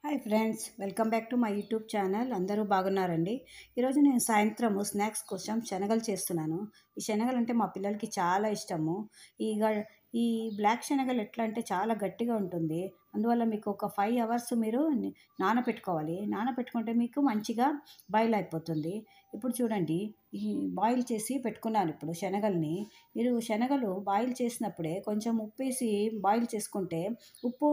Hi friends, welcome back to my YouTube channel. అందరూ బాగున్నారండి. ఈరోజు నేను సాయంత్రము స్నాక్స్ కోసం శనగలు చేస్తున్నాను. ఈ శనగలు అంటే మా పిల్లలకి చాలా ఇష్టము. ఈ గ- ఈ బ్లాక్ శనగలు ఎట్లా అంటే చాలా గట్టిగా ఉంటుంది. అందువల్ల మీకు ఒక 5 అవర్స్ మీరు నానబెట్టుకోవాలి. నానబెట్టుకుంటే మీకు మంచిగా బాయిల్ అయిపోతుంది. ఇప్పుడు చూడండి, ఈ బాయిల్ చేసి పెట్టుకున్నాను ఇప్పుడు శనగల్ని. మీరు శనగలు బాయిల్ చేసినప్పుడే కొంచెం ఉప్పేసి బాయిల్ చేసుకుంటే ఉప్పు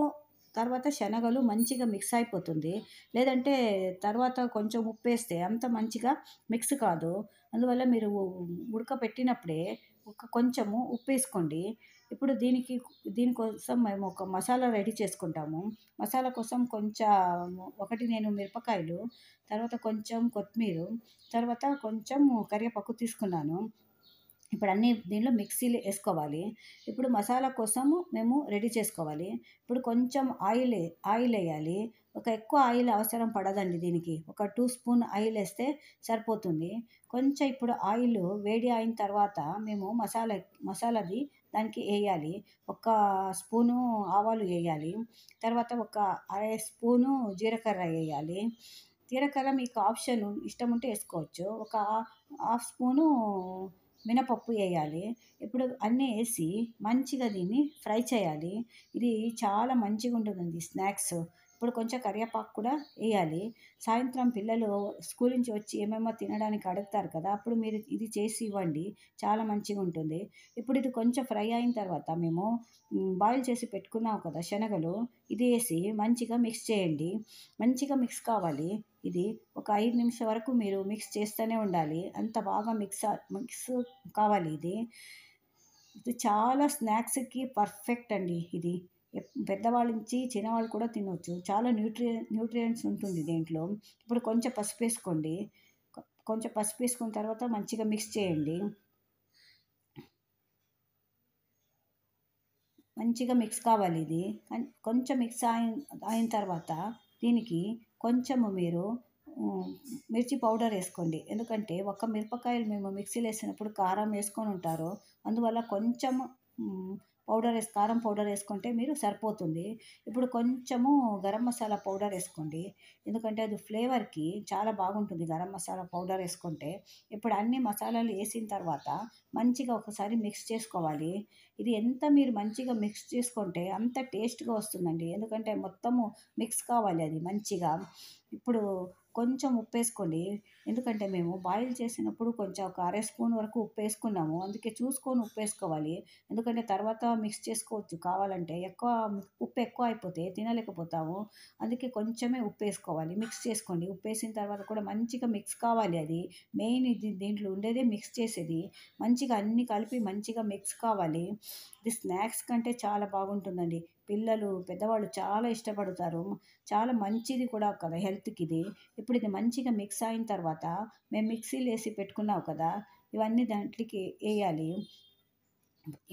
తర్వాత శనగలు మంచిగా మిక్స్ అయిపోతుంది. లేదంటే తర్వాత కొంచెం ఉప్పేస్తే అంత మంచిగా మిక్స్ కాదు. అందువల్ల మీరు ఉడకపెట్టినప్పుడే కొంచెము ఉప్పేసుకోండి. ఇప్పుడు దీనికోసం మేము ఒక మసాలా రెడీ చేసుకుంటాము. మసాలా కోసం కొంచెం ఒకటి నేను మిరపకాయలు, తర్వాత కొంచెం కొత్తిమీర, తర్వాత కొంచెం కరివేపాకు తీసుకున్నాను. ఇప్పుడు అన్నీ దీనిలో మిక్సీలో వేసుకోవాలి. ఇప్పుడు మసాలా కోసము మేము రెడీ చేసుకోవాలి. ఇప్పుడు కొంచెం ఆయిల్ వేయాలి. ఎక్కువ ఆయిల్ అవసరం పడదండి దీనికి. ఒక 2 స్పూన్ ఆయిల్ వేస్తే సరిపోతుంది. కొంచెం ఇప్పుడు ఆయిల్ వేడి అయిన తర్వాత మేము మసాలాది దానికి వేయాలి. ఒక స్పూను ఆవాలు వేయాలి. తర్వాత ఒక అర స్పూను జీలకర్ర వేయాలి. జీలకర్ర మీకు ఆప్షన్, ఇష్టం ఉంటే వేసుకోవచ్చు. ఒక హాఫ్ స్పూను మినపప్పు వేయాలి. ఇప్పుడు అన్నీ వేసి మంచిగా దీన్ని ఫ్రై చేయాలి. ఇది చాలా మంచిగా ఉంటుందండి స్నాక్స్. ఇప్పుడు కొంచెం కరివేపాకు కూడా వేయాలి. సాయంత్రం పిల్లలు స్కూల్ నుంచి వచ్చి ఏమేమో తినడానికి అడుగుతారు కదా, అప్పుడు మీరు ఇది చేసి ఇవ్వండి. చాలా మంచిగా ఉంటుంది. ఇప్పుడు ఇది కొంచెం ఫ్రై అయిన తర్వాత మేము బాయిల్ చేసి పెట్టుకున్నాం కదా శనగలు, ఇది వేసి మంచిగా మిక్స్ చేయండి. మంచిగా మిక్స్ కావాలి. ఇది ఒక 5 నిమిషాల వరకు మీరు మిక్స్ చేస్తూనే ఉండాలి. అంత బాగా మిక్స్ కావాలి ఇది. ఇది చాలా స్నాక్స్‌కి పర్ఫెక్ట్ అండి ఇది. పెద్దవాళ్ళ నుంచి చిన్నవాళ్ళు కూడా తినొచ్చు. చాలా న్యూట్రియంట్స్ ఉంటుంది దీంట్లో. ఇప్పుడు కొంచెం పసుపేసుకోండి. కొంచెం పసుపేసుకున్న తర్వాత మంచిగా మిక్స్ చేయండి. మంచిగా మిక్స్ కావాలి ఇది. కొంచెం మిక్స్ అయిన తర్వాత దీనికి కొంచెము మీరు హ్మ్, మిర్చి పౌడర్ వేసుకోండి. ఎందుకంటే ఒక మిరపకాయలు మేము మిక్సీలో వేసినప్పుడు కారం వేసుకొని ఉంటారు. అందువల్ల కొంచెం హ్మ్, కారం పౌడర్ వేసుకుంటే మీరు సరిపోతుంది. ఇప్పుడు కొంచెము గరం మసాలా పౌడర్ వేసుకోండి. ఎందుకంటే అది ఫ్లేవర్‌కి చాలా బాగుంటుంది గరం మసాలా పౌడర్ వేసుకుంటే. ఇప్పుడు అన్ని మసాలాలు వేసిన తర్వాత మంచిగా ఒకసారి మిక్స్ చేసుకోవాలి. ఇది ఎంత మీరు మంచిగా మిక్స్ చేసుకుంటే అంత టేస్ట్‌గా వస్తుందండి. ఎందుకంటే మొత్తము మిక్స్ కావాలి అది మంచిగా. ఇప్పుడు కొంచెం ఉప్పేసుకోండి. ఎందుకంటే మేము బాయిల్ చేసినప్పుడు కొంచెం ఒక అర స్పూన్ వరకు ఉప్పేసుకున్నాము. అందుకే చూసుకొని ఉప్పేసుకోవాలి. ఎందుకంటే తర్వాత మిక్స్ చేసుకోవచ్చు కావాలంటే. ఉప్పు ఎక్కువ అయిపోతే తినలేకపోతాము. అందుకే కొంచెమే ఉప్పేసుకోవాలి. మిక్స్ చేసుకోండి. ఉప్పేసిన తర్వాత కూడా మంచిగా మిక్స్ కావాలి అది. మెయిన్ ఇది దీంట్లో ఉండేదే మిక్స్ చేసేది. మంచిగా అన్నీ కలిపి మంచిగా మిక్స్ కావాలి. ఇది స్నాక్స్ కంటే చాలా బాగుంటుందండి. పిల్లలు, పెద్దవాళ్ళు చాలా ఇష్టపడతారు. చాలా మంచిది కూడా కదా హెల్త్‌కి ఇది. ఇప్పుడు ఇది మంచిగా మిక్స్ అయిన తర్వాత మేము మిక్సీలో వేసి పెట్టుకున్నాం కదా, ఇవన్నీ దాంట్లోకి వేయాలి.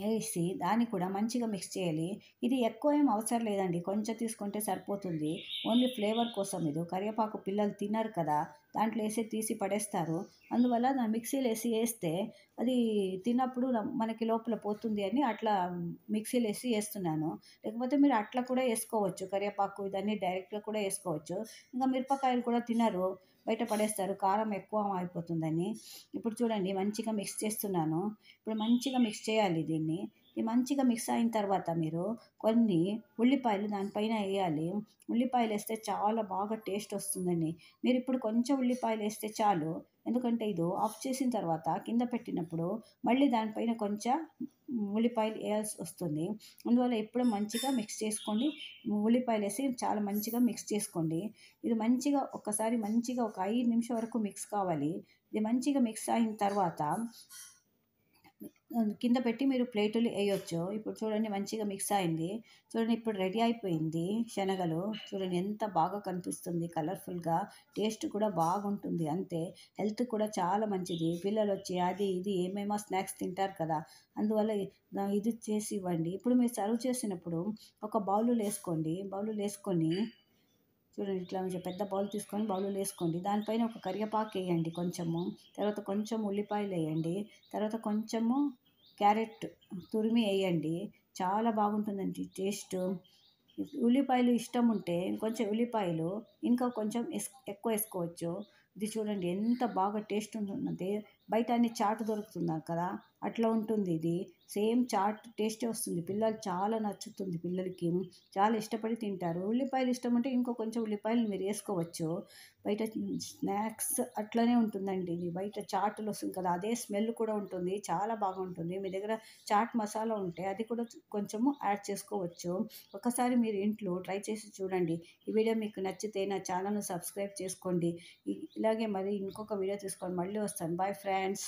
వేసి దాన్ని కూడా మంచిగా మిక్స్ చేయాలి. ఇది ఎక్కువ ఏం అవసరం లేదండి. కొంచెం తీసుకుంటే సరిపోతుంది. ఓన్లీ ఫ్లేవర్ కోసం ఇది. కరివేపాకు పిల్లలు తినరు కదా, దాంట్లో వేసి తీసి పడేస్తారు. అందువల్ల మిక్సీలో వేస్తే అది తిన్నప్పుడు మనకి లోపల పోతుంది అని అట్లా మిక్సీలో వేస్తున్నాను. లేకపోతే మీరు అట్లా కూడా వేసుకోవచ్చు. కరివేపాకు ఇదన్నీ డైరెక్ట్‌గా కూడా వేసుకోవచ్చు. ఇంకా మిరపకాయలు కూడా తినరు, బయట పడేస్తారు కారం ఎక్కువ అయిపోతుందని. ఇప్పుడు చూడండి మంచిగా మిక్స్ చేస్తున్నాను. ఇప్పుడు మంచిగా మిక్స్ చేయాలి దీన్ని. ఇది మంచిగా మిక్స్ అయిన తర్వాత మీరు కొన్ని ఉల్లిపాయలు దానిపైన వేయాలి. ఉల్లిపాయలు వేస్తే చాలా బాగా టేస్ట్ వస్తుందండి. మీరు ఇప్పుడు కొంచెం ఉల్లిపాయలు వేస్తే చాలు. ఎందుకంటే ఇది ఆఫ్ చేసిన తర్వాత కింద పెట్టినప్పుడు మళ్ళీ దానిపైన కొంచెం ఉల్లిపాయలు వేయాల్సి వస్తుంది. అందువల్ల ఎప్పుడు మంచిగా మిక్స్ చేసుకోండి. ఉల్లిపాయలు వేసి చాలా మంచిగా మిక్స్ చేసుకోండి. ఇది మంచిగా ఒక్కసారి మంచిగా ఒక 5 నిమిషాల వరకు మిక్స్ కావాలి. ఇది మంచిగా మిక్స్ అయిన తర్వాత కింద పెట్టి మీరు ప్లేటులు వేయొచ్చు. ఇప్పుడు చూడండి మంచిగా మిక్స్ అయింది. చూడండి ఇప్పుడు రెడీ అయిపోయింది శనగలు. చూడండి ఎంత బాగా కనిపిస్తుంది కలర్‌ఫుల్‌గా. టేస్ట్ కూడా బాగుంటుంది అంతే. హెల్త్ కూడా చాలా మంచిది. పిల్లలు వచ్చి అది ఇది ఏమేమో స్నాక్స్ తింటారు కదా, అందువల్ల ఇది చేసి ఇవ్వండి. ఇప్పుడు మీరు సర్వ్ చేసినప్పుడు ఒక బౌలులో వేసుకోండి. బౌలులో వేసుకొని చూడండి ఇట్లా కొంచెం పెద్ద బౌల్ తీసుకొని బౌల్‌లో వేసుకోండి. దానిపైన ఒక కరివేపాకు వేయండి కొంచెము. తర్వాత కొంచెం ఉల్లిపాయలు వేయండి. తర్వాత కొంచెము క్యారెట్ తురిమి వేయండి. చాలా బాగుంటుందండి టేస్టు. ఉల్లిపాయలు ఇష్టం ఉంటే కొంచెం ఉల్లిపాయలు ఇంకా కొంచెం ఎక్కువ వేసుకోవచ్చు. ఇది చూడండి ఎంత బాగా టేస్ట్ ఉంటుందంటే బయట అన్ని చాట్ దొరుకుతుంది కదా, అట్లా ఉంటుంది ఇది. సేమ్ చాట్ టేస్టే వస్తుంది. పిల్లలు చాలా నచ్చుతుంది పిల్లలకి. చాలా ఇష్టపడి తింటారు. ఉల్లిపాయలు ఇష్టం ఉంటే ఇంకో కొంచెం ఉల్లిపాయలు మీరు వేసుకోవచ్చు. బయట స్నాక్స్ అట్లనే ఉంటుందండి ఇది. బయట చాటులు వస్తుంది కదా, అదే స్మెల్ కూడా ఉంటుంది. చాలా బాగుంటుంది. మీ దగ్గర చాట్ మసాలా ఉంటే అది కూడా కొంచెము యాడ్ చేసుకోవచ్చు. ఒకసారి మీరు ఇంట్లో ట్రై చేసి చూడండి. ఈ వీడియో మీకు నచ్చితే నా ఛానల్‌ను సబ్స్క్రైబ్ చేసుకోండి. ఇలాగే మరి ఇంకొక వీడియో తీసుకొని మళ్ళీ వస్తాను. Bye friends.